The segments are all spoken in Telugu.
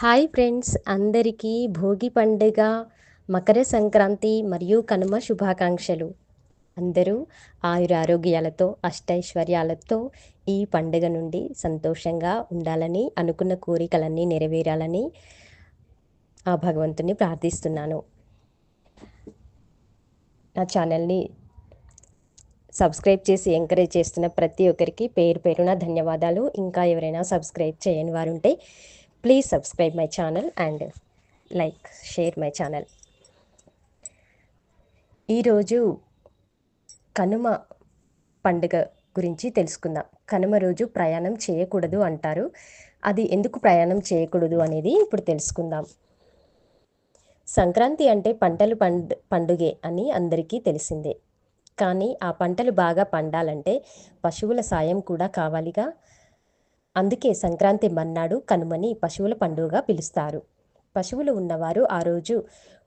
హాయ్ ఫ్రెండ్స్, అందరికీ భోగి పండుగ, మకర సంక్రాంతి మరియు కనుమ శుభాకాంక్షలు. అందరూ ఆయురారోగ్యాలతో, అష్టైశ్వర్యాలతో ఈ పండుగ నుండి సంతోషంగా ఉండాలని, అనుకున్న కోరికలన్నీ నెరవేరాలని ఆ భగవంతుని ప్రార్థిస్తున్నాను. నా ఛానల్ని సబ్స్క్రైబ్ చేసి ఎంకరేజ్ చేస్తున్న ప్రతి ఒక్కరికి పేరు పేరున ధన్యవాదాలు. ఇంకా ఎవరైనా సబ్స్క్రైబ్ చేయని వారు ఉంటే please subscribe my channel and like share my channel. ఈరోజు కనుమ పండుగ గురించి తెలుసుకుందాం. కనుమ రోజు ప్రయాణం చేయకూడదు అంటారు. అది ఎందుకు ప్రయాణం చేయకూడదు అనేది ఇప్పుడు తెలుసుకుందాం. సంక్రాంతి అంటే పంటలు పండుగే అని అందరికీ తెలిసిందే. కానీ ఆ పంటలు బాగా పండాలంటే పశువుల సాయం కూడా కావాలిగా. అందుకే సంక్రాంతి మన్నాడు కనుమని పశువుల పండుగగా పిలుస్తారు. పశువులు ఉన్నవారు ఆ రోజు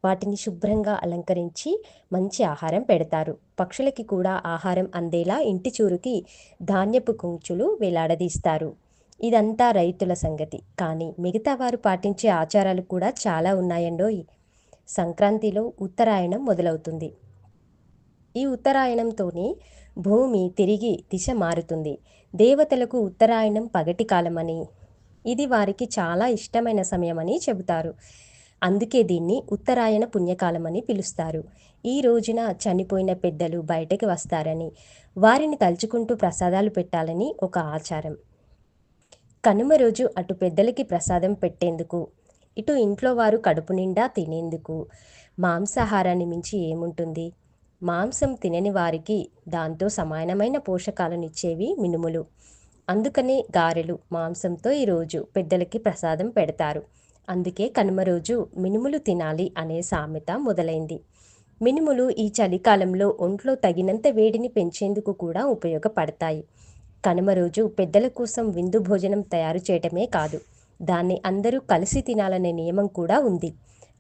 వాటిని శుభ్రంగా అలంకరించి మంచి ఆహారం పెడతారు. పక్షులకి కూడా ఆహారం అందేలా ఇంటి చూరుకి ధాన్యపు కుంచులు వేలాడదీస్తారు. ఇదంతా రైతుల సంగతి. కానీ మిగతా వారు పాటించే ఆచారాలు కూడా చాలా ఉన్నాయండోయ్. సంక్రాంతిలో ఉత్తరాయణం మొదలవుతుంది. ఈ ఉత్తరాయణంతోనే భూమి తిరిగి దిశ మారుతుంది. దేవతలకు ఉత్తరాయణం పగటి కాలమని, ఇది వారికి చాలా ఇష్టమైన సమయమని చెబుతారు. అందుకే దీన్ని ఉత్తరాయణ పుణ్యకాలమని పిలుస్తారు. ఈ రోజున చనిపోయిన పెద్దలు బయటకు వస్తారని, వారిని తలుచుకుంటూ ప్రసాదాలు పెట్టాలని ఒక ఆచారం. కనుమ రోజు అటు పెద్దలకి ప్రసాదం పెట్టేందుకు, ఇటు ఇంట్లో వారు కడుపు నిండా తినేందుకు మాంసాహారాన్ని మించి ఏముంటుంది? మాంసం తినని వారికి దాంతో సమానమైన పోషకాలనిచ్చేవి మినుములు. అందుకనే గారెలు మాంసంతో ఈరోజు పెద్దలకి ప్రసాదం పెడతారు. అందుకే కనుమ రోజు మినుములు తినాలి అనే సామెత మొదలైంది. మినుములు ఈ చలికాలంలో ఒంట్లో తగినంత వేడిని పెంచేందుకు కూడా ఉపయోగపడతాయి. కనుమ రోజు పెద్దల కోసం విందు భోజనం తయారు చేయటమే కాదు, దాన్ని అందరూ కలిసి తినాలనే నియమం కూడా ఉంది.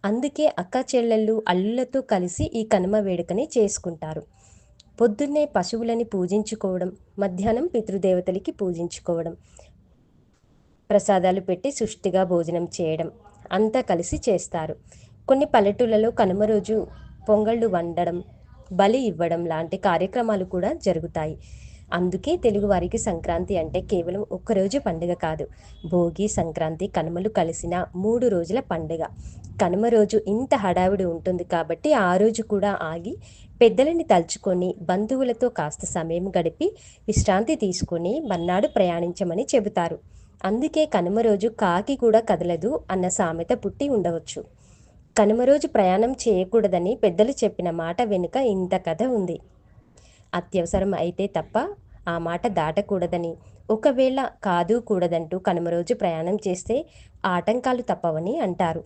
అందుకే అక్క చెల్లెళ్ళు అల్లులతో కలిసి ఈ కనుమ వేడుకని చేసుకుంటారు. పొద్దున్నే పశువులని పూజించుకోవడం, మధ్యాహ్నం పితృదేవతలకి పూజించుకోవడం, ప్రసాదాలు పెట్టి సుష్టిగా భోజనం చేయడం అంతా కలిసి చేస్తారు. కొన్ని పల్లెటూళ్ళలో కనుమ రోజు పొంగళ్ళు వండడం, బలి ఇవ్వడం లాంటి కార్యక్రమాలు కూడా జరుగుతాయి. అందుకే తెలుగువారికి సంక్రాంతి అంటే కేవలం ఒక్కరోజు పండుగ కాదు, భోగి, సంక్రాంతి, కనుమలు కలిసిన 3 రోజుల పండుగ. కనుమ రోజు ఇంత హడావిడి ఉంటుంది కాబట్టి ఆ రోజు కూడా ఆగి పెద్దలని తలుచుకొని బంధువులతో కాస్త సమయం గడిపి విశ్రాంతి తీసుకొని మర్నాడు ప్రయాణించమని చెబుతారు. అందుకే కనుమ రోజు కాకి కూడా కదలదు అన్న సామెత పుట్టి ఉండవచ్చు. కనుమ రోజు ప్రయాణం చేయకూడదని పెద్దలు చెప్పిన మాట వెనుక ఇంత కథ ఉంది. అత్యవసరం అయితే తప్ప ఆ మాట దాటకూడదని, ఒకవేళ కాదు కూడదంటూ కనుమ రోజు ప్రయాణం చేస్తే ఆటంకాలు తప్పవని అంటారు.